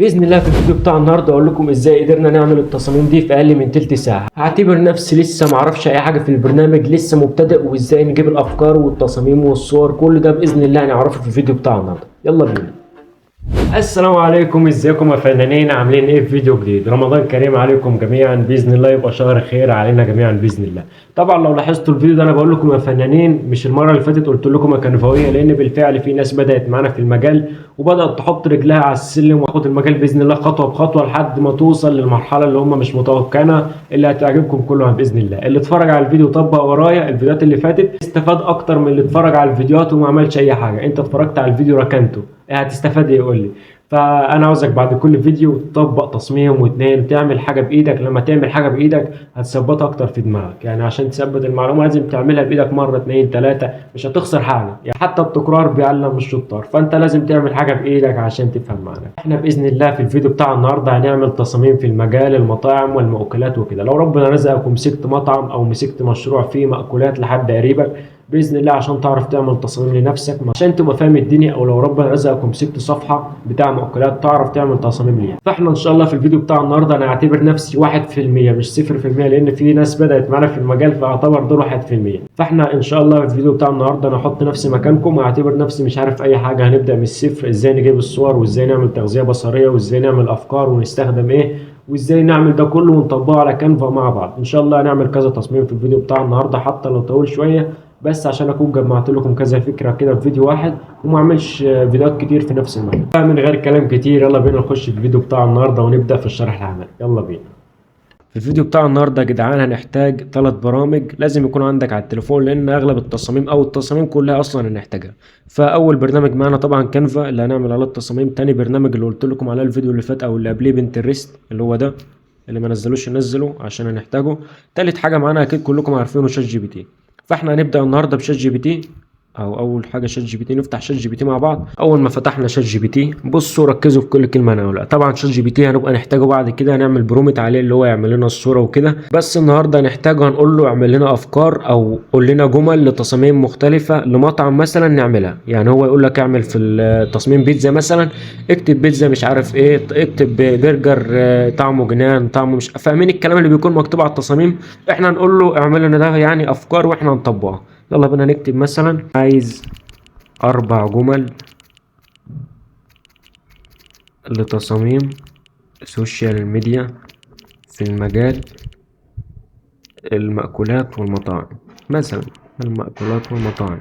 باذن الله في الفيديو بتاع النهارده اقول لكم ازاي قدرنا نعمل التصاميم دي في اقل من تلت ساعه. هعتبر نفسي لسه معرفش اي حاجه في البرنامج، لسه مبتدئ، وازاي نجيب الافكار والتصاميم والصور، كل ده باذن الله هنعرفه في الفيديو بتاع النهارده. يلا بينا. السلام عليكم، ازيكم يا فنانين؟ عاملين ايه؟ في فيديو جديد. رمضان كريم عليكم جميعا، باذن الله يبقى شهر خير علينا جميعا باذن الله. طبعا لو لاحظتوا الفيديو ده انا بقول لكم يا فنانين، مش المره اللي فاتت قلت لكم يا كنفويه، لان بالفعل في ناس بدات معانا في المجال وبدات تحط رجلها على السلم وتاخد المجال باذن الله خطوه بخطوه لحد ما توصل للمرحله اللي هم مش متوقعينها، اللي هتعجبكم كلها باذن الله. اللي اتفرج على الفيديو طبق ورايا الفيديوهات اللي فاتت استفاد اكتر من اللي اتفرج على الفيديوهات وما عملش اي حاجه. انت اتفرجت على الفيديو ركنته، هتستفاد ايه؟ يقول لي. فانا عاوزك بعد كل فيديو تطبق تصميم واتنين، تعمل حاجه بايدك. لما تعمل حاجه بايدك هتثبتها اكتر في دماغك، يعني عشان تثبت المعلومه لازم تعملها بايدك مره اتنين تلاته، مش هتخسر حاجه، يعني حتى التكرار بيعلم الشطار، فانت لازم تعمل حاجه بايدك عشان تفهم معانا. احنا باذن الله في الفيديو بتاع النهارده هنعمل تصاميم في المجال المطاعم والمأكولات وكده. لو ربنا رزقك ومسكت مطعم او مسكت مشروع فيه مأكولات لحد قريبك باذن الله، عشان تعرف تعمل تصاميم لنفسك، عشان تبقى فاهم الدنيا، او لو ربنا رزقك ومسكت صفحه بتاع مؤكلات تعرف تعمل تصاميم ليها. فاحنا ان شاء الله في الفيديو بتاع النهارده انا هعتبر نفسي 1% مش 0%، لان في ناس بدات معانا في المجال فاعتبر دول 1%. فاحنا ان شاء الله في الفيديو بتاع النهارده انا هحط نفسي مكانكم وهعتبر نفسي مش عارف اي حاجه. هنبدا من الصفر، ازاي نجيب الصور، وازاي نعمل تغذيه بصريه، وازاي نعمل افكار ونستخدم ايه، وازاي نعمل ده كله ونطبقه على كانفا مع بعض. ان شاء الله هنعمل كذا تصميم في الفيديو بتاع النهارده، حتى لو طول شويه، بس عشان اكون جمعت لكم كذا فكره كده في فيديو واحد وما اعملش فيديوهات كتير في نفس المجال. فمن غير كلام كتير يلا بينا نخش في الفيديو بتاع النهارده ونبدا في الشرح العملي. يلا بينا. في الفيديو بتاع النهارده يا جدعان هنحتاج 3 برامج لازم يكون عندك على التليفون، لان اغلب التصاميم او التصاميم كلها اصلا هنحتاجها. فاول برنامج معانا طبعا كانفا اللي هنعمل عليه التصاميم. تاني برنامج اللي قلت لكم عليه الفيديو اللي فات او اللي قبليه بنترست، اللي هو ده اللي ما نزلوش ننزله عشان هنحتاجه. تالت حاجه معانا اكيد كلكم عارفينه شات جي بي تي. فاحنا هنبدا النهارده بشات جي بي تي، او اول حاجه شات جي بي تي. نفتح شات جي بي تي مع بعض. اول ما فتحنا شات جي بي تي بصوا ركزوا في كل كلمه انا هقولها. طبعا شات جي بي تي هنبقى نحتاجه بعد كده، هنعمل برومت عليه اللي هو يعمل لنا الصوره وكده، بس النهارده هنحتاجه. هنقول له اعمل لنا افكار او قول لنا جمل لتصاميم مختلفه لمطعم مثلا نعملها. يعني هو يقول لك اعمل في التصميم بيتزا مثلا، اكتب بيتزا مش عارف ايه، اكتب برجر طعمه جنان، طعمه مش فاهمين الكلام اللي بيكون مكتوب على التصاميم. احنا نقول له اعمل لنا ده يعني افكار واحنا نطبقها. يلا بينا نكتب مثلا عايز 4 جمل لتصاميم سوشيال ميديا في المجال المأكولات والمطاعم مثلا، المأكولات والمطاعم.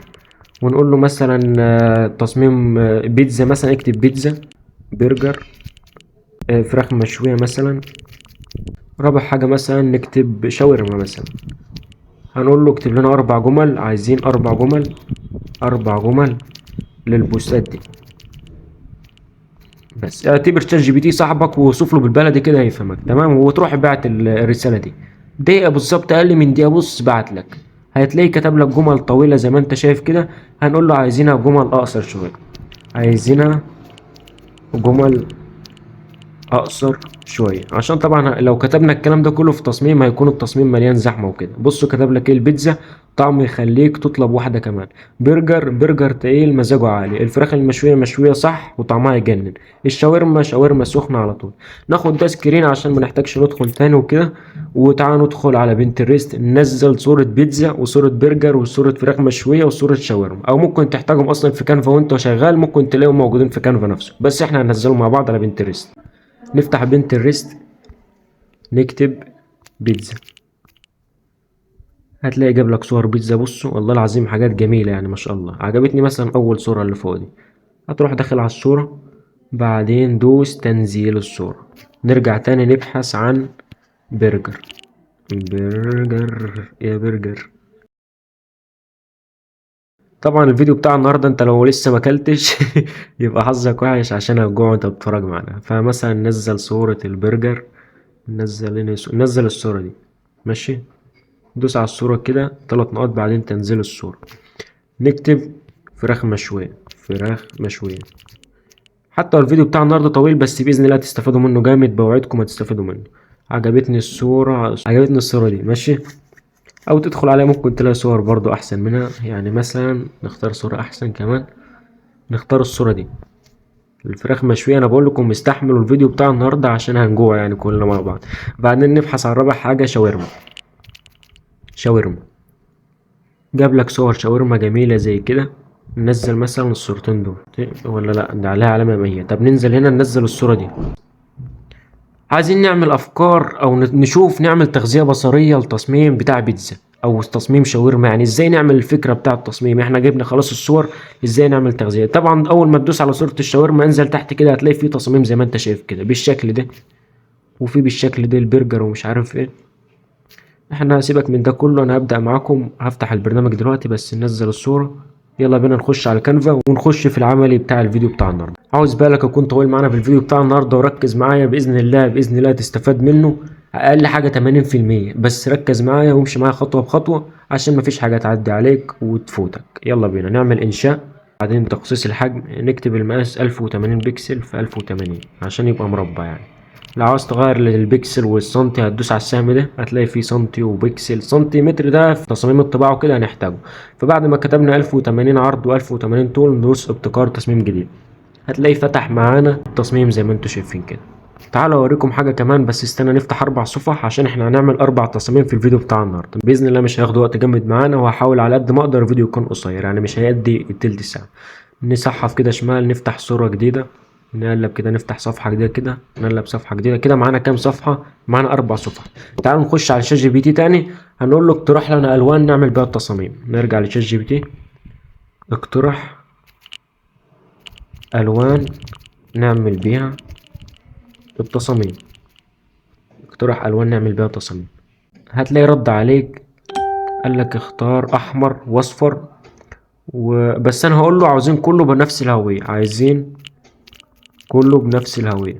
ونقول له مثلا تصميم بيتزا مثلا، اكتب بيتزا، برجر، فراخ مشوية مثلا. رابع حاجة مثلا نكتب شاورما مثلا. هنقول له اكتب لنا 4 جمل، عايزين 4 جمل، 4 جمل للبوستات دي. بس اعتبر شات جي بي تي صاحبك ووصف له بالبلدي كده هيفهمك تمام، وتروح بعت الرساله دي دقيقه بالظبط، اقل من دقيقه. بص بعت لك، هتلاقيه كتب لك جمل طويله زي ما انت شايف كده. هنقول له عايزينها جمل اقصر شويه، عايزينها جمل اقصر شويه، عشان طبعا لو كتبنا الكلام ده كله في تصميم هيكون التصميم مليان زحمه وكده. بصوا كتب لك ايه: البيتزا طعم يخليك تطلب واحده كمان، برجر تقيل مزاجه عالي، الفراخ المشويه مشويه صح وطعمها يجنن، الشاورما شاورما سخنه على طول. ناخد ده سكرين عشان ما نحتاجش ندخل تاني وكده. وتعالى ندخل على بنترست، ننزل صوره بيتزا وصوره برجر وصوره فراخ مشويه وصوره شاورما، او ممكن تحتاجهم اصلا في كانفا وانت شغال، ممكن تلاقيهم موجودين في كانفا نفسه، بس احنا هننزلهم مع بعض على بنترست. نفتح بنترست نكتب بيتزا، هتلاقي جاب لك صور بيتزا. بصوا والله العظيم حاجات جميلة يعني ما شاء الله. عجبتني مثلا أول صورة اللي فوق دي. هتروح داخل على الصورة، بعدين دوس تنزيل الصورة، نرجع تاني نبحث عن برجر. برجر يا برجر. طبعا الفيديو بتاع النهارده انت لو لسه ما اكلتش يبقى حظك وحش عشان هتجوع وانت بتتفرج معانا. فمثلا نزل صورة البرجر، نزل الصورة دي ماشي. دوس على الصورة كده 3 نقط، بعدين تنزيل الصورة. نكتب فراخ مشوية، فراخ مشوية. حتى الفيديو بتاع النهاردة طويل بس بإذن الله تستفادوا منه جامد، بوعدكم هتستفادوا منه. عجبتني الصورة دي ماشي. أو تدخل عليها ممكن تلاقي صور برضو أحسن منها، يعني مثلا نختار صورة أحسن كمان، نختار الصورة دي. الفراخ مشوية، انا بقول لكم استحملوا الفيديو بتاع النهارده عشان هنجوع يعني كلنا مع بعض. بعدين نبحث عن رابع حاجة، شاورما. شاورما، جاب لك صور شاورما جميلة زي كده، ننزل مثلا الصورتين دول ولا لا ده عليها علامة 100. طب ننزل هنا ننزل الصورة دي. عايزين نعمل افكار او نشوف نعمل تغذية بصرية لتصميم بتاع بيتزا او تصميم شاورما، يعني ازاي نعمل الفكرة بتاع التصميم. احنا جبنا خلاص الصور، ازاي نعمل تغذية. طبعا اول ما تدوس على صورة الشاورما انزل تحت كده هتلاقي فيه تصاميم زي ما انت شايف كده بالشكل ده، وفي بالشكل ده البرجر ومش عارف ايه. احنا سيبك من ده كله، انا هبدأ معاكم، هفتح البرنامج دلوقتي بس ننزل الصورة. يلا بينا نخش على كانفا ونخش في العملي بتاع الفيديو بتاع النهارده. عاوز بالك اكون طويل معانا في الفيديو بتاع النهارده وركز معايا باذن الله، باذن الله تستفاد منه اقل حاجه 80%، بس ركز معايا وامشي معايا خطوه بخطوه عشان مفيش حاجه تعدي عليك وتفوتك. يلا بينا نعمل انشاء، بعدين تخصيص الحجم، نكتب المقاس 1080 بكسل في 1080 عشان يبقى مربع يعني. لو عاوز تغير البكسل والسنتي هتدوس على السهم ده هتلاقي فيه سنتي وبكسل. سنتيمتر ده في تصاميم الطباعة وكده هنحتاجه. فبعد ما كتبنا 1080 عرض و1080 طول ندوس ابتكار تصميم جديد، هتلاقي فتح معانا التصميم زي ما انتوا شايفين كده. تعالوا اوريكم حاجة كمان، بس استنى نفتح 4 صفح عشان احنا هنعمل 4 تصاميم في الفيديو بتاع النهارده باذن الله. مش هياخد وقت جامد معانا، وهحاول على قد ما اقدر الفيديو يكون قصير يعني مش هيدي التلت ساعة. نصحف كده شمال نفتح صورة جديدة، نقلب كده نفتح صفحة جديدة كده، نقلب صفحة جديدة كده. معانا كام صفحة؟ معانا 4 صفح. تعالوا نخش على شات جي بي تي تاني، هنقول له اقترح لنا ألوان نعمل بيها التصاميم. نرجع لشات جي بي تي، اقترح ألوان نعمل بيها التصاميم. اقترح ألوان نعمل بيها التصاميم، هتلاقي رد عليك قال لك اختار أحمر وأصفر وبس. أنا هقول له عاوزين كله بنفس الهوية، عايزين كله بنفس الهوية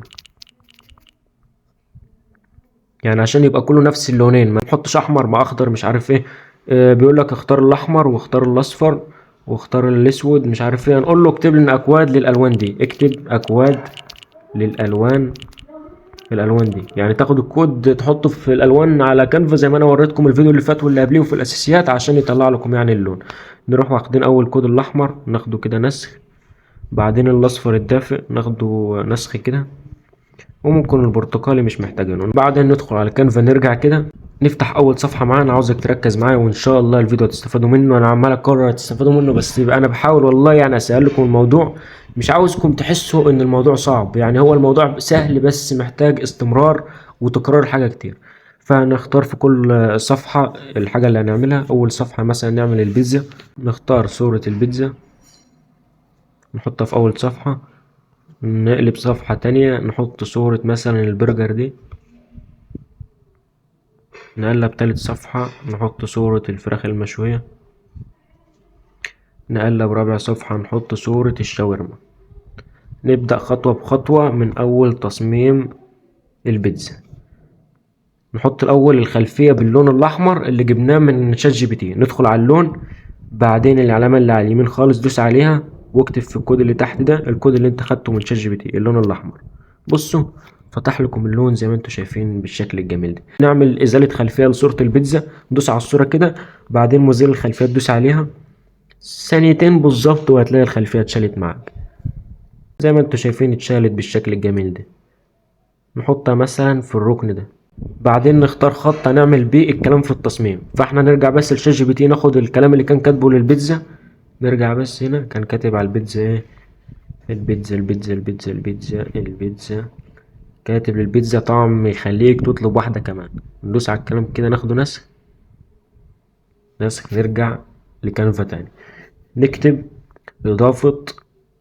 يعني عشان يبقى كله نفس اللونين، ما نحطش احمر مع اخضر مش عارف ايه. بيقول لك اختار الاحمر واختار الاصفر واختار الاسود مش عارف ايه. هنقول له اكتب لنا اكواد للالوان دي، اكتب اكواد للالوان، الالوان دي يعني تاخد الكود تحطه في الالوان على كانفا زي ما انا وريتكم الفيديو اللي فات واللي قبليه وفي الاساسيات عشان يطلع لكم يعني اللون. نروح واخدين اول كود الاحمر ناخده كده نسخ، بعدين الاصفر الدافئ ناخده نسخ كده، وممكن البرتقالي مش محتاجينه. بعدين ندخل على كانفا نرجع كده نفتح اول صفحه معانا. عاوزك تركز معايا وان شاء الله الفيديو هتستفادوا منه، انا عمال اكرر تستفادوا منه بس يبقى انا بحاول والله يعني اسهل لكم الموضوع، مش عاوزكم تحسوا ان الموضوع صعب يعني هو الموضوع سهل بس محتاج استمرار وتكرار حاجه كتير. فنختار في كل صفحه الحاجه اللي هنعملها. اول صفحه مثلا نعمل البيتزا، نختار صوره البيتزا نحطها في اول صفحه، نقلب صفحة تانية نحط صورة مثلا البرجر دي، نقلب تالت صفحة نحط صورة الفراخ المشوية، نقلب رابع صفحة نحط صورة الشاورما. نبدأ خطوة بخطوة من أول تصميم البيتزا. نحط الأول الخلفية باللون الأحمر اللي جبناه من شات جي بي تي، ندخل على اللون، بعدين العلامة اللي على اليمين خالص دوس عليها واكتب في الكود اللي تحت ده الكود اللي انت خدته من شات جي بي تي اللون الأحمر. بصوا فتح لكم اللون زي ما انتم شايفين بالشكل الجميل ده. نعمل ازالة خلفية لصورة البيتزا، دوس على الصورة كده بعدين مزيل الخلفية تدوس عليها ثانيتين بالظبط وهتلاقي الخلفية اتشالت معاك زي ما انتم شايفين اتشالت بالشكل الجميل ده. نحطها مثلا في الركن ده، بعدين نختار خط هنعمل بيه الكلام في التصميم. فاحنا نرجع بس لشات جي بي تي ناخد الكلام اللي كان كاتبه للبيتزا، نرجع بس هنا كان كاتب على البيتزا ايه، البيتزا البيتزا البيتزا البيتزا البيتزا، كاتب للبيتزا طعم يخليك تطلب واحدة كمان. ندوس على الكلام كده ناخده نسخ، نسخ نرجع لكانفا تاني نكتب إضافة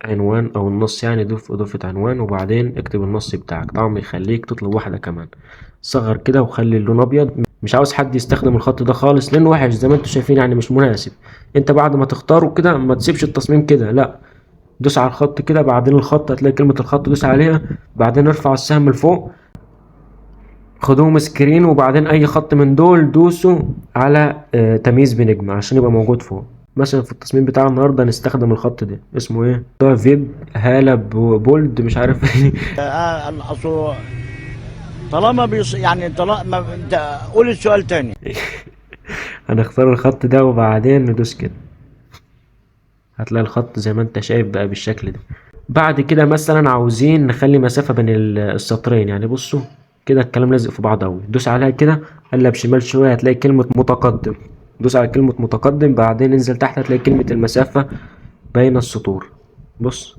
عنوان أو النص، يعني ضيف إضافة عنوان وبعدين اكتب النص بتاعك طعم يخليك تطلب واحدة كمان. صغر كده وخلي اللون أبيض، مش عاوز حد يستخدم الخط ده خالص لأنه وحش زي ما انتوا شايفين يعني مش مناسب. انت بعد ما تختاره كده ما تسيبش التصميم كده لا، دوس على الخط كده بعدين الخط هتلاقي كلمة الخط دوس عليها بعدين ارفع السهم لفوق خدوهم سكرين وبعدين اي خط من دول دوسوا على تمييز بنجمة عشان يبقى موجود فوق. مثلا في التصميم بتاع النهارده هنستخدم الخط ده اسمه ايه ده فيب هالة بولد مش عارف ايه. اصل طالما يعني طالما انت قول السؤال تاني. هنختار الخط ده وبعدين ندوس كده هتلاقي الخط زي ما انت شايف بقى بالشكل ده. بعد كده مثلا عاوزين نخلي مسافة بين السطرين، يعني بصوا كده الكلام لازق في بعض اوي، دوس عليها كده، قلب شمال شوية هتلاقي كلمة متقدم، دوس على كلمة متقدم، بعدين انزل تحت هتلاقي كلمة المسافة بين السطور. بص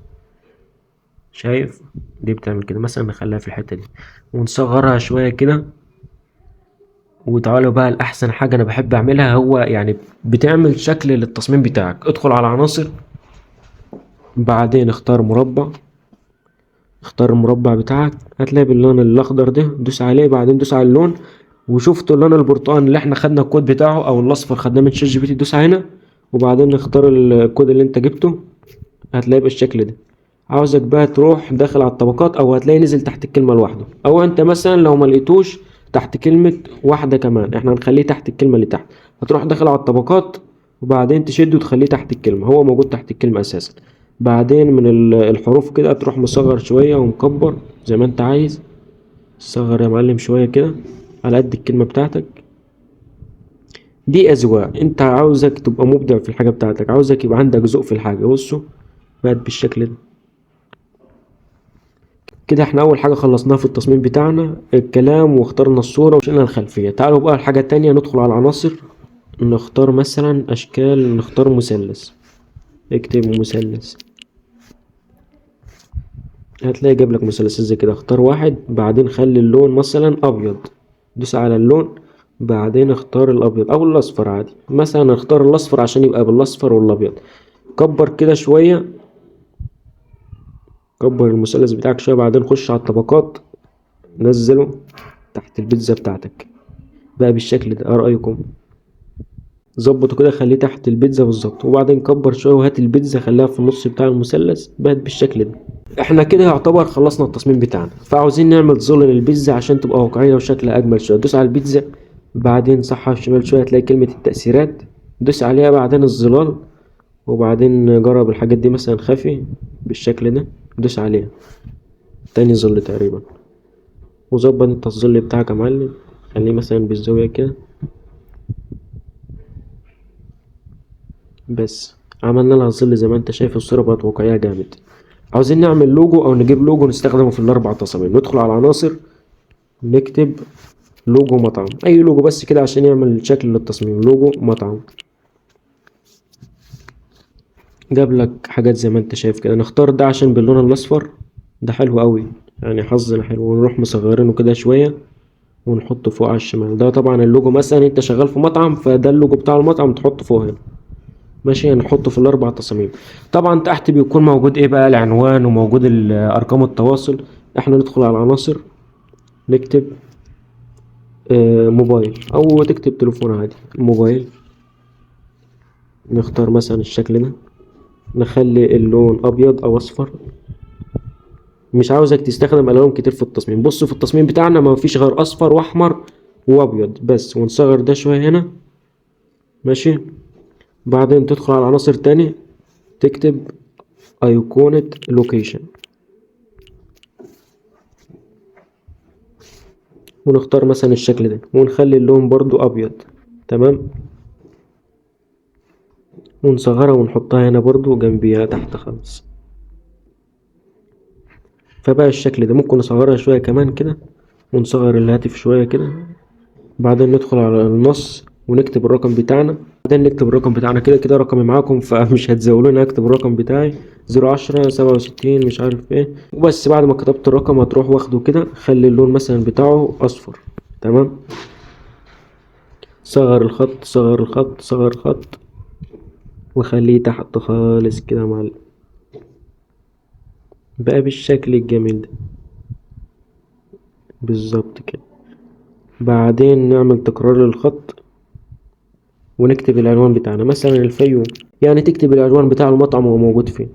شايف دي بتعمل كده، مثلا نخليها في الحتة دي ونصغرها شوية كده. وتعالوا بقى لأحسن حاجة أنا بحب أعملها، هو يعني بتعمل شكل للتصميم بتاعك. ادخل على عناصر، بعدين اختار مربع، اختار المربع بتاعك هتلاقي باللون الأخضر ده، دوس عليه بعدين دوس على اللون، وشفتوا اللون البرتقاني اللي احنا خدنا الكود بتاعه أو الأصفر خدناه من ChatGPT، دوس هنا وبعدين نختار الكود اللي انت جبته، هتلاقيه بالشكل ده. عاوزك بقى تروح داخل على الطبقات، او هتلاقي نزل تحت الكلمة الواحدة، او انت مثلا لو ما لقيتوش تحت كلمة واحدة كمان، احنا هنخليه تحت الكلمة اللي تحت، هتروح داخل على الطبقات وبعدين تشده وتخليه تحت الكلمة، هو موجود تحت الكلمة اساسا. بعدين من الحروف كده تروح مصغر شوية ومكبر زي ما انت عايز، صغر يا معلم شوية كده على قد الكلمة بتاعتك. دي أذواق، انت عاوزك تبقى مبدع في الحاجة بتاعتك، عاوزك يبقى عندك ذوق في الحاجة. بصوا بقت بالشكل ده. كده احنا اول حاجة خلصناها في التصميم بتاعنا الكلام، واخترنا الصورة وشلنا الخلفية. تعالوا بقى الحاجة التانية، ندخل على العناصر، نختار مثلا اشكال، نختار مثلث، اكتب مثلث، هتلاقي جاب لك مثلث زي كده، اختار واحد بعدين خلي اللون مثلا ابيض، دوس على اللون بعدين اختار الابيض او الاصفر عادي، مثلا اختار الاصفر عشان يبقى بالاصفر والابيض. كبر كده شوية، كبر المثلث بتاعك شوية، بعدين خش على الطبقات نزله تحت البيتزا بتاعتك بقى بالشكل ده. ايه رأيكم؟ ظبطه كده خليه تحت البيتزا بالظبط، وبعدين كبر شويه وهات البيتزا خليها في النص بتاع المثلث بقت بالشكل ده. احنا كده يعتبر خلصنا التصميم بتاعنا، فعاوزين نعمل ظل للبيتزا عشان تبقى واقعيه وشكلها اجمل شويه. دوس على البيتزا بعدين صحها شمال شويه هتلاقي كلمه التأثيرات، دوس عليها بعدين الظلال، وبعدين جرب الحاجات دي مثلا خفي بالشكل ده، دوس عليها تاني ظل تقريبا، وظبط انت الظل بتاعك يا معلم، خليه مثلا بالزاويه كده بس. عملنا لها ظل زي ما انت شايف، الصورة بقت واقعية جامد. عاوزين نعمل لوجو او نجيب لوجو نستخدمه في الاربع تصاميم، ندخل على العناصر نكتب لوجو مطعم، اي لوجو بس كده عشان يعمل شكل للتصميم، لوجو مطعم. جاب لك حاجات زي ما انت شايف كده، نختار ده عشان باللون الاصفر ده حلو قوي، يعني حظنا حلو، ونروح مصغرينه كده شوية ونحطه فوق على الشمال. ده طبعا اللوجو مثلا انت شغال في مطعم فده اللوجو بتاع المطعم تحطه فوق هنا. ماشي هنحطه في الاربع تصاميم. طبعا تحت بيكون موجود ايه بقى، العنوان وموجود ارقام التواصل. احنا ندخل على العناصر نكتب موبايل او تكتب تليفون عادي، موبايل، نختار مثلا الشكل ده، نخلي اللون ابيض او اصفر، مش عاوزك تستخدم الوان كتير في التصميم. بصوا في التصميم بتاعنا ما فيش غير اصفر واحمر وابيض بس، ونصغر ده شوية هنا. ماشي بعدين تدخل على عناصر تاني تكتب ايقونة لوكيشن، ونختار مثلا الشكل ده ونخلي اللون برضو ابيض. تمام ونصغرها ونحطها هنا برضو جنبيها تحت خالص، فبقى الشكل ده. ممكن نصغرها شوية كمان كده ونصغر الهاتف شوية كده، بعدين ندخل على النص ونكتب الرقم بتاعنا، بعدين نكتب الرقم بتاعنا كده كده رقمي معاكم فمش هتزولوني، اكتب الرقم بتاعي 010 67 مش عارف ايه وبس. بعد ما كتبت الرقم هتروح واخده كده خلي اللون مثلا بتاعه اصفر. تمام صغر الخط صغر الخط صغر الخط وخليه تحت خالص كده يا معلم بقى بالشكل الجميل ده بالظبط كده. بعدين نعمل تكرار للخط ونكتب العنوان بتاعنا مثلا الفيوم، يعني تكتب العنوان بتاع المطعم هو موجود فين،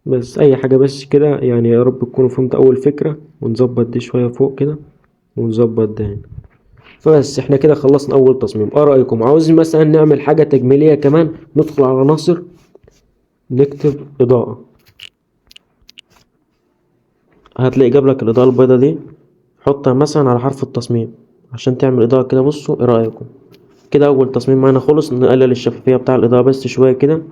بس اي حاجة بس كده يعني. يا رب تكونوا فهمت اول فكرة، ونظبط دي شوية فوق كده ونظبط ده هنا. فبس احنا كده خلصنا اول تصميم. ايه رأيكم عاوزين مثلا نعمل حاجة تجميلية كمان؟ ندخل على عناصر نكتب اضاءة، هتلاقي جاب لك الاضاءة البيضة دي، حطها مثلا على حرف التصميم عشان تعمل اضاءة كده. بصوا ايه رأيكم؟ كده اول تصميم معانا خلص. نقلل الشفافية بتاع الاضاءة بس شوية كده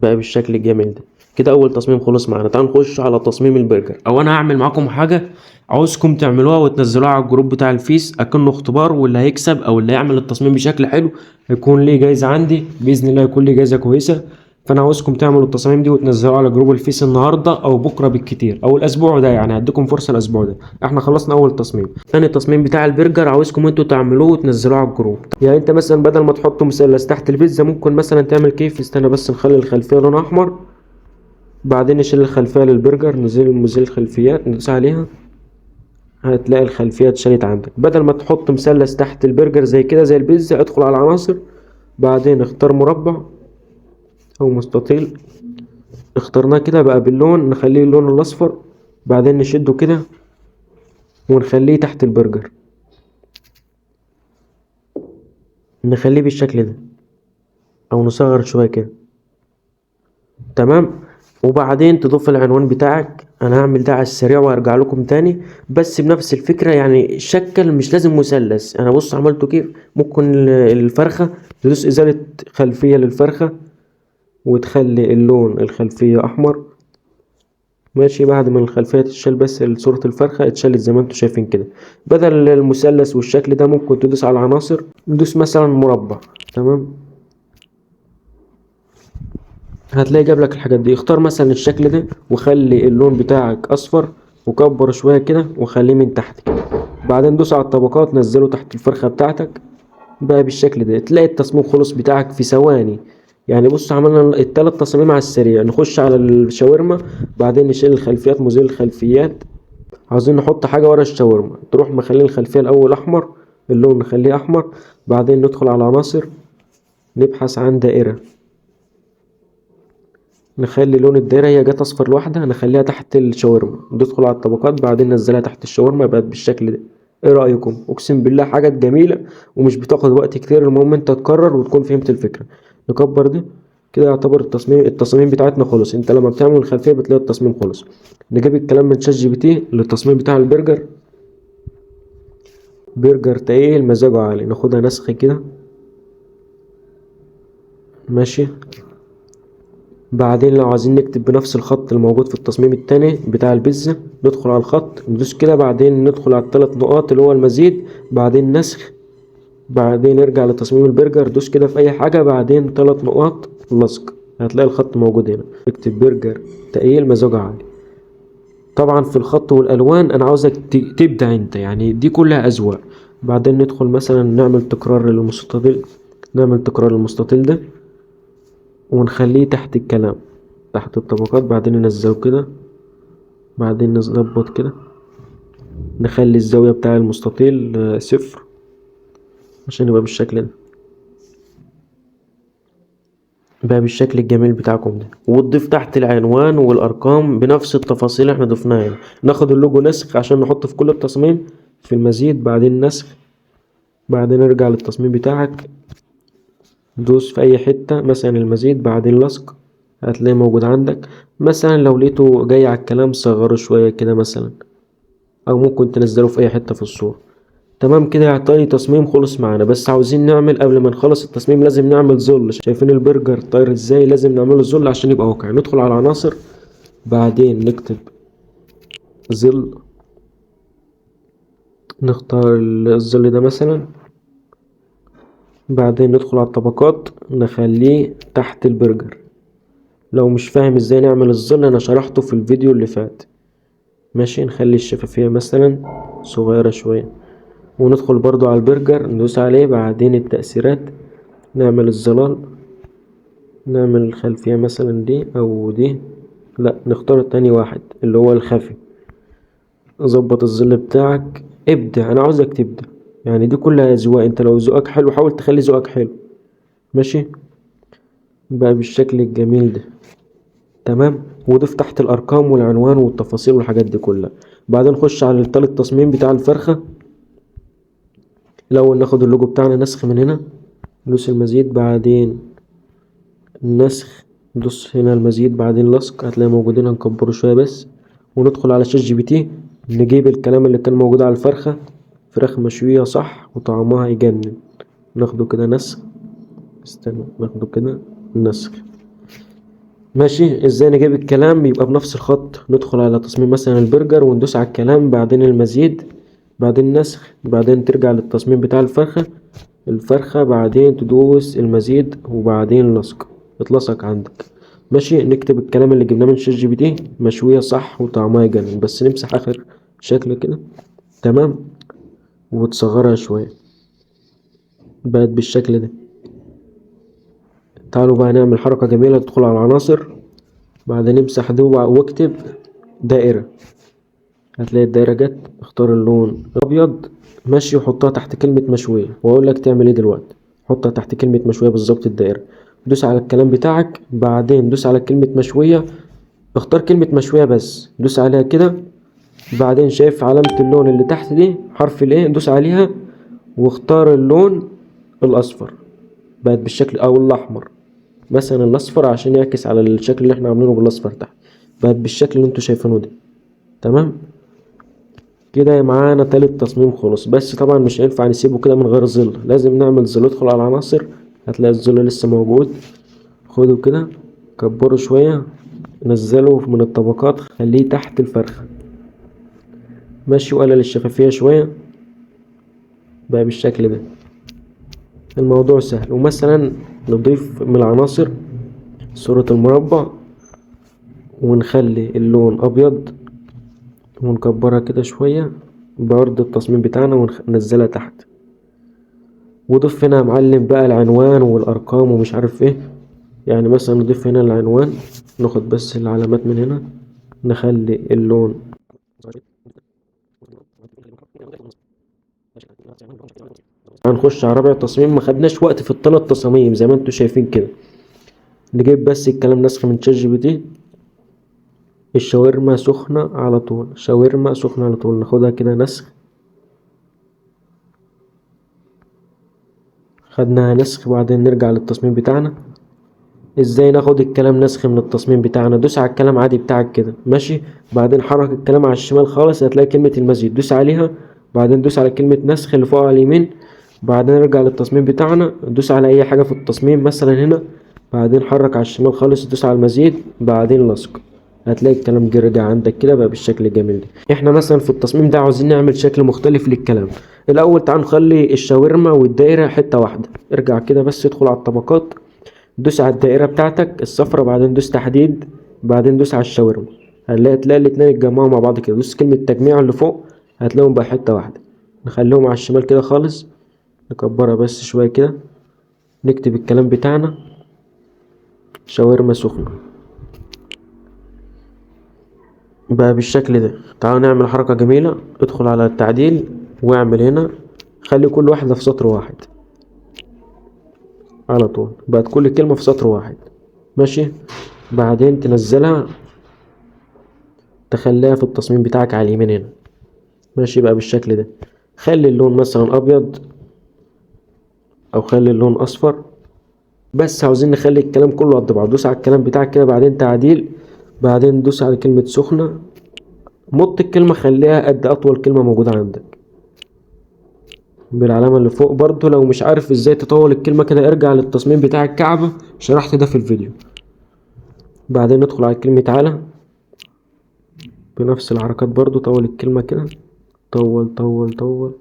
بقى بالشكل الجميل ده. كده اول تصميم خلص معانا. تعالوا نخش على تصميم البرجر. او انا هعمل معاكم حاجه عاوزكم تعملوها وتنزلوها على الجروب بتاع الفيس اكنه اختبار، واللي هيكسب او اللي هيعمل التصميم بشكل حلو هيكون ليه جايزه عندي باذن الله، يكون ليه جايزه كويسه. فانا عاوزكم تعملوا التصاميم دي وتنزلوها على جروب الفيس النهارده او بكره بالكتير او الاسبوع ده، يعني هديكم فرصه الاسبوع ده. احنا خلصنا اول تصميم. ثاني تصميم بتاع البرجر عاوزكم انتوا تعملوه وتنزلوه على الجروب. يعني انت مثلا بدل ما تحطوا مثلث تحت البيتزا ممكن مثلا تعمل كيف. استنى بس نخلي الخلفيه لونها احمر، بعدين نشيل الخلفيه للبرجر، نزيل الخلفيات ندوس عليها هتلاقي الخلفيه اتشالت عندك. بدل ما تحط مثلث تحت البرجر زي كده زي البيتزا، ادخل على العناصر، بعدين اختار مربع او مستطيل، اخترناه كده بقى باللون، نخليه اللون الاصفر، بعدين نشده كده ونخليه تحت البرجر، نخليه بالشكل ده او نصغر شويه كده. تمام. وبعدين تضيف العنوان بتاعك. انا هعمل ده على السريع وهرجع لكم تاني بس بنفس الفكره، يعني شكل مش لازم مثلث. انا بص عملته كيف. ممكن الفرخه تدوس ازاله خلفيه للفرخه وتخلي اللون الخلفيه احمر، ماشي. بعد ما الخلفيه تتشال بس صوره الفرخه اتشالت زي ما انتم شايفين كده. بدل المثلث والشكل ده ممكن تدوس على العناصر، تدوس مثلا مربع. تمام. هتلاقي جاب لك الحاجات دي. اختار مثلا الشكل ده وخلي اللون بتاعك اصفر وكبر شويه كده وخليه من تحت كده. بعدين دوس على الطبقات نزله تحت الفرخه بتاعتك بقى بالشكل ده. تلاقي التصميم خلص بتاعك في ثواني. يعني بص عملنا التلات تصاميم على السريع. نخش على الشاورما، بعدين نشيل الخلفيات، مزيل الخلفيات. عاوزين نحط حاجه ورا الشاورما، تروح مخلي الخلفيه الاول احمر، اللون نخليه احمر، بعدين ندخل على عناصر نبحث عن دائره، نخلي لون الدايرة هي جت اصفر لوحدها نخليها تحت الشاورما، ندخل على الطبقات بعدين ننزلها تحت الشاورما بقت بالشكل ده. ايه رأيكم؟ اقسم بالله حاجات جميلة ومش بتاخد وقت كتير. المهم انت تكرر وتكون فهمت الفكرة. نكبر ده كده. يعتبر التصميم بتاعتنا خلص. انت لما بتعمل الخلفية بتلاقي التصميم خلص. نجيب الكلام من شات جي بي تي للتصميم بتاع البرجر. برجر تقيل مزاجه عالي، ناخدها نسخ كده، ماشي. بعدين لو عايزين نكتب بنفس الخط الموجود في التصميم التاني بتاع البيتزا ندخل على الخط ندوس كده، بعدين ندخل على الثلاث نقاط اللي هو المزيد، بعدين نسخ، بعدين نرجع لتصميم البرجر دوس كده في اي حاجة، بعدين 3 نقاط لصق، هتلاقي الخط موجود هنا. اكتب برجر تقيل مزاجه عالي. طبعا في الخط والالوان انا عاوزك تبدع انت، يعني دي كلها اذواق. بعدين ندخل مثلا نعمل تكرار للمستطيل، نعمل تكرار للمستطيل ده ونخليه تحت الكلام تحت الطبقات، بعدين ننزله كده، بعدين نظبط كده، نخلي الزاوية بتاع المستطيل 0 عشان يبقى بالشكل ده بقى بالشكل الجميل بتاعكم ده. وتضيف تحت العنوان والارقام بنفس التفاصيل اللي احنا ضفناها هنا. ناخد اللوجو نسخ عشان نحطه في كل التصميم في المزيد، بعدين نسخ، بعدين نرجع للتصميم بتاعك دوس في اي حتة مثلا المزيد بعدين لصق هتلاقيه موجود عندك. مثلا لو لقيته جاي على الكلام صغره شوية كده مثلا، او ممكن تنزله في اي حتة في الصورة. تمام كده. يعطيني تصميم خلص معانا. بس عاوزين نعمل قبل ما نخلص التصميم لازم نعمل ظل. شايفين البرجر طاير ازاي؟ لازم نعمله ظل عشان يبقى واقعي. ندخل على العناصر بعدين نكتب ظل، نختار الظل ده مثلا، بعدين ندخل على الطبقات نخليه تحت البرجر. لو مش فاهم ازاي نعمل الظل انا شرحته في الفيديو اللي فات، ماشي. نخلي الشفافية مثلا صغيرة شوية وندخل برضو على البرجر ندوس عليه، بعدين التأثيرات نعمل الظلال، نعمل الخلفية مثلا دي او دي، لا نختار التاني واحد اللي هو الخفي. ظبط الظل بتاعك، ابدع. انا عاوزك تبدع، يعني دي كلها اذواق. انت لو ذوقك حلو حاول تخلي ذوقك حلو، ماشي. بقى بالشكل الجميل ده. تمام. وضيف تحت الارقام والعنوان والتفاصيل والحاجات دي كلها. بعدين نخش على التالت تصميم بتاع الفرخة. الاول ناخد اللوجو بتاعنا نسخ من هنا، ندوس المزيد بعدين النسخ، ندوس هنا المزيد بعدين لصق هتلاقي موجودين. هنكبره شوية بس وندخل على شات جي بي تي نجيب الكلام اللي كان موجود على الفرخة. فراخ مشوية صح وطعمها يجنن، ناخده كده نسخ، استنى ناخده كده نسخ، ماشي. ازاي نجيب الكلام يبقى بنفس الخط؟ ندخل على تصميم مثلا البرجر وندوس على الكلام، بعدين المزيد، بعدين نسخ، بعدين ترجع للتصميم بتاع الفرخة، بعدين تدوس المزيد وبعدين لصق، اتلصق عندك. ماشي. نكتب الكلام اللي جبناه من ChatGPT: مشوية صح وطعمها يجنن. بس نمسح اخر شكل كده، تمام، وتصغرها شوية، بقت بالشكل ده. تعالوا بقى نعمل حركة جميلة. تدخل على العناصر، بعدين امسح ده واكتب دائرة. هتلاقي الدائرة جت. اختار اللون الأبيض، ماشي، وحطها تحت كلمة مشوية، وأقول لك تعمل ايه دلوقتي. حطها تحت كلمة مشوية بالظبط الدائرة. دوس على الكلام بتاعك، بعدين دوس على كلمة مشوية، اختار كلمة مشوية بس، دوس عليها كده. بعدين شايف علامة اللون اللي تحت دي حرف الايه، دوس عليها واختار اللون الأصفر، بقت بالشكل، أو الأحمر مثلا، الأصفر عشان يعكس على الشكل اللي احنا عاملينه بالأصفر تحت. بقت بالشكل اللي انتوا شايفينه ده، تمام كده. معانا تالت تصميم خلص. بس طبعا مش هينفع نسيبه كده من غير ظل، لازم نعمل ظل. ادخل على العناصر، هتلاقي الظل لسه موجود. خده كده، كبره شوية، نزله من الطبقات، خليه تحت الفرخة، ماشي، وقلل الشفافية شوية، بقى بالشكل ده. الموضوع سهل. ومثلا نضيف من العناصر صورة المربع، ونخلي اللون أبيض، ونكبرها كده شوية برضه التصميم بتاعنا، وننزلها تحت. وضيف هنا يا معلم بقى العنوان والأرقام ومش عارف ايه. يعني مثلا نضيف هنا العنوان، ناخد بس العلامات من هنا، نخلي اللون هنخش على رابع تصميم. ما خدناش وقت في الثلاث تصاميم زي ما انتوا شايفين كده. نجيب بس الكلام نسخ من ChatGPT: الشاورما سخنة على طول، شاورما سخنة على طول. ناخدها كده نسخ، خدناها نسخ. وبعدين نرجع للتصميم بتاعنا. ازاي ناخد الكلام نسخ من التصميم بتاعنا؟ دوس على الكلام عادي بتاعك كده، ماشي، بعدين حرك الكلام على الشمال خالص، هتلاقي كلمة المزيد، دوس عليها، بعدين دوس على كلمة نسخ اللي فوق على اليمين، بعدين نرجع للتصميم بتاعنا، دوس على اي حاجة في التصميم مثلا هنا، بعدين حرك على الشمال خالص، دوس على المزيد، بعدين لصق، هتلاقي الكلام رجع عندك كده بقى بالشكل الجميل ده. احنا مثلا في التصميم ده عاوزين نعمل شكل مختلف للكلام. الاول تعال نخلي الشاورما والدايرة حتة واحدة. ارجع كده بس، ادخل على الطبقات، دوس على الدائرة بتاعتك الصفرا، بعدين دوس تحديد، بعدين دوس على الشاورما، تلاقي الاتنين اتجمعوا مع بعض كده. دوس كلمة تجميع اللي فوق، هتلاقيهم بقى حتة واحدة. نخليهم على الشمال كده خالص، نكبرها بس شوية كده، نكتب الكلام بتاعنا: شاورما سخنة، بقى بالشكل ده. تعالوا نعمل حركة جميلة. ادخل على التعديل واعمل هنا، خلي كل واحدة في سطر واحد على طول، بقت كل كلمة في سطر واحد، ماشي. بعدين تنزلها، تخليها في التصميم بتاعك على اليمين هنا، ماشي، بقى بالشكل ده. خلي اللون مثلا ابيض، او خلي اللون اصفر. بس عاوزين نخلي الكلام كله قد بعض. دوس على الكلام بتاعك كده، بعدين تعديل، بعدين دوس على كلمة سخنة، مط الكلمة خليها قد اطول كلمة موجودة عندك بالعلامة اللي فوق. برضو لو مش عارف ازاي تطول الكلمة كده، ارجع للتصميم بتاع الكعبة، شرحت ده في الفيديو. بعدين ندخل على كلمة تعالى، بنفس الحركات برضو، طول الكلمة كده، طول طول طول.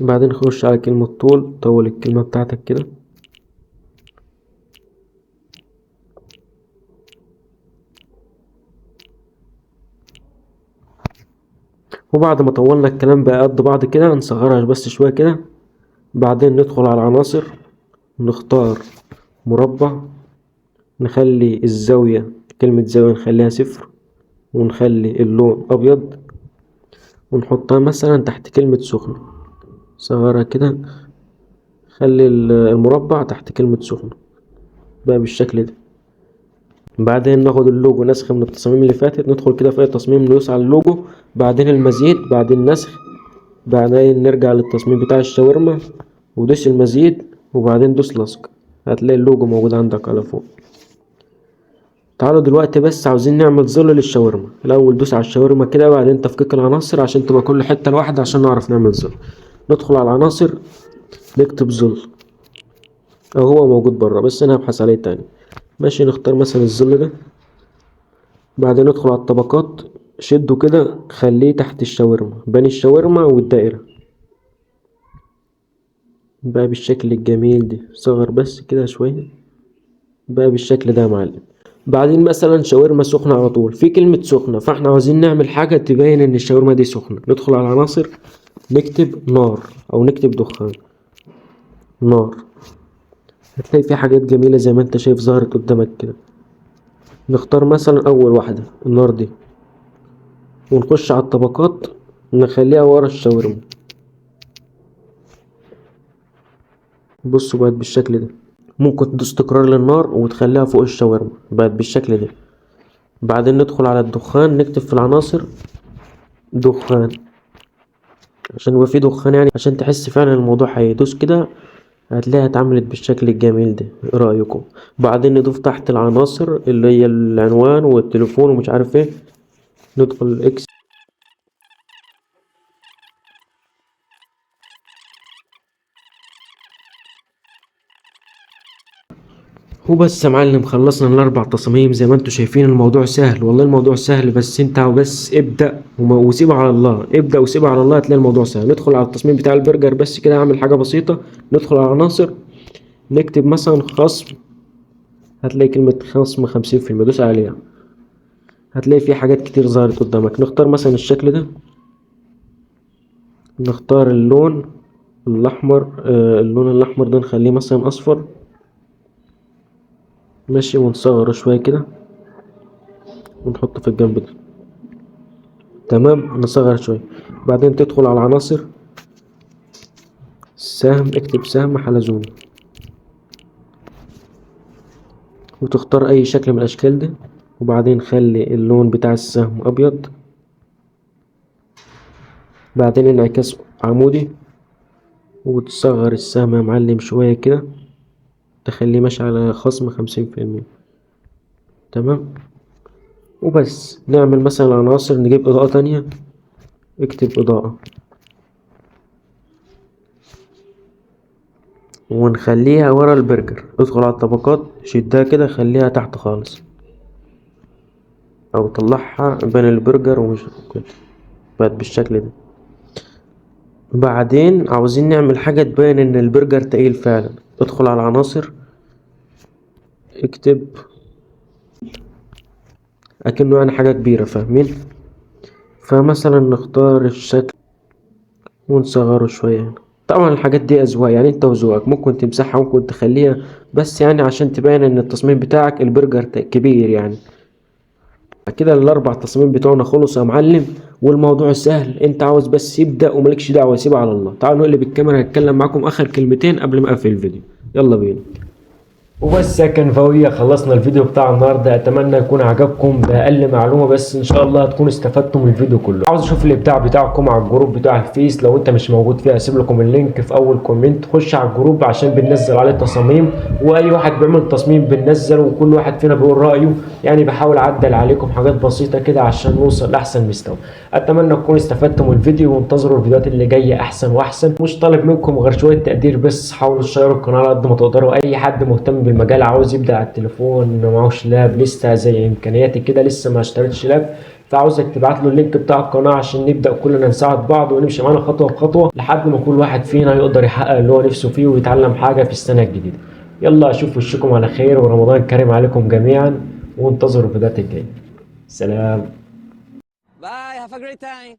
بعدين نخش على كلمة طول، طول الكلمة بتاعتك كده. وبعد ما طولنا الكلام بقى قد بعض كده، نصغرها بس شوية كده. بعدين ندخل على العناصر، نختار مربع، نخلي الزاوية، كلمة زاوية نخليها 0، ونخلي اللون أبيض، ونحطها مثلا تحت كلمة سخنة. صغرها كده، خلي المربع تحت كلمة سخنة، بقى بالشكل ده. بعدين ناخد اللوجو نسخ من التصاميم اللي فاتت، ندخل كده في اي تصميم ندوس على اللوجو، بعدين المزيد، بعدين نسخ، بعدين نرجع للتصميم بتاع الشاورما ودوس المزيد، وبعدين دوس لصق، هتلاقي اللوجو موجود عندك على فوق. تعالوا دلوقتي بس عاوزين نعمل ظل للشاورما. الاول دوس على الشاورما كده، بعدين تفكيك العناصر عشان تبقى كل حتة لوحدها عشان نعرف نعمل ظل. ندخل على العناصر، نكتب ظل، او هو موجود بره بس انا هبحث عليه تاني. ماشي، نختار مثلا الظل ده. بعدين ندخل على الطبقات، شده كده خليه تحت الشاورما، بين الشاورما والدائرة بقى بالشكل الجميل ده. صغر بس كده شوية بقى بالشكل ده يا معلم. بعدين مثلا شاورما سخنة على طول، في كلمة سخنة، فاحنا عاوزين نعمل حاجة تبين ان الشاورما دي سخنة. ندخل على العناصر، نكتب نار او نكتب دخان. نار، هتلاقي في حاجات جميلة زي ما انت شايف ظهرت قدامك كده. نختار مثلا اول واحدة النار دي، ونخش على الطبقات نخليها ورا الشاورما. بصوا بقت بالشكل ده. ممكن تدوس تكرار للنار وتخليها فوق الشاورما بقت بالشكل ده. بعدين ندخل على الدخان، نكتب في العناصر دخان عشان يبقى في دخان، يعني عشان تحس فعلا الموضوع هيدوس كده هتلاقيها اتعملت بالشكل الجميل ده. ايه رأيكم؟ بعدين نضيف تحت العناصر اللي هي العنوان والتليفون ومش عارف ايه، ندخل اكس. هو بس يا معلم خلصنا الاربع تصاميم زي ما انتوا شايفين. الموضوع سهل والله، الموضوع سهل، بس انت بس ابدأ وسيبها على الله. ابدأ وسيبها على الله هتلاقي الموضوع سهل. ندخل على التصميم بتاع البرجر بس كده، اعمل حاجة بسيطة. ندخل على العناصر، نكتب مثلا خصم، هتلاقي كلمة خصم 50%، دوس عليها هتلاقي في حاجات كتير ظهرت قدامك. نختار مثلا الشكل ده، نختار اللون الأحمر. اللون الأحمر ده نخليه مثلا أصفر. ماشي، ونصغره شوية كده ونحطه في الجنب ده. تمام، نصغر شوية. بعدين تدخل على العناصر، سهم، اكتب سهم حلزون، وتختار أي شكل من الأشكال ده. وبعدين خلي اللون بتاع السهم أبيض. بعدين انعكاس عمودي، وتصغر السهم يا معلم شوية كده، تخليه ماشي على خصم 50%. تمام، وبس. نعمل مثلا عناصر، نجيب إضاءة تانية، اكتب إضاءة ونخليها ورا البرجر. ادخل على الطبقات، شدها كده خليها تحت خالص، او طلعها بين البرجر ومش كده بقت بالشكل ده. بعدين عاوزين نعمل حاجة تبين ان البرجر تقيل فعلا. ادخل على العناصر، اكتب اكنه يعني حاجة كبيرة، فاهمين؟ فمثلا نختار الشكل ونصغره شوية هنا. طبعا الحاجات دي أذواق، يعني انت وذوقك، ممكن تمسحها ممكن تخليها، بس يعني عشان تبين ان التصميم بتاعك البرجر كبير يعني. كده الاربع تصاميم بتوعنا خلصوا يا معلم، والموضوع سهل. انت عاوز بس يبدأ وملكش دعوة، سيبها على الله. تعالوا نقلب الكاميرا هتكلم معاكم اخر كلمتين قبل ما اقفل الفيديو. يلا بينا. وبس يا كنفاوية، خلصنا الفيديو بتاع النهارده. اتمنى يكون عجبكم باقل معلومه، بس ان شاء الله هتكونوا استفدتوا من الفيديو كله. عاوز اشوف الابداع بتاعكم على الجروب بتاع الفيس، لو انت مش موجود فيه هسيب لكم اللينك في اول كومنت. خش على الجروب عشان بننزل عليه تصاميم، واي واحد بيعمل تصميم بننزل، وكل واحد فينا بيقول رايه. يعني بحاول اعدل عليكم حاجات بسيطه كده عشان نوصل لاحسن مستوى. اتمنى تكونوا استفدتوا من الفيديو، وانتظروا الفيديوهات اللي جايه احسن واحسن. مش طالب منكم غير شويه تقدير بس، حاولوا تشيروا القناه على قد ما تقدروا. اي حد مهتم بالمجال عاوز يبدا على التليفون، معهوش لاب لسه زي امكانياتي كده، لسه ما اشتريتش لاب، فعاوزك تبعت له اللينك بتاع القناه عشان نبدا كلنا نساعد بعض ونمشي معانا خطوه بخطوه لحد ما كل واحد فينا يقدر يحقق اللي هو نفسه فيه ويتعلم حاجه في السنه الجديده. يلا اشوف وشكم على خير، ورمضان كريم عليكم جميعا، وانتظروا الفيديوهات الجايه. سلام. Bye. Have a great time.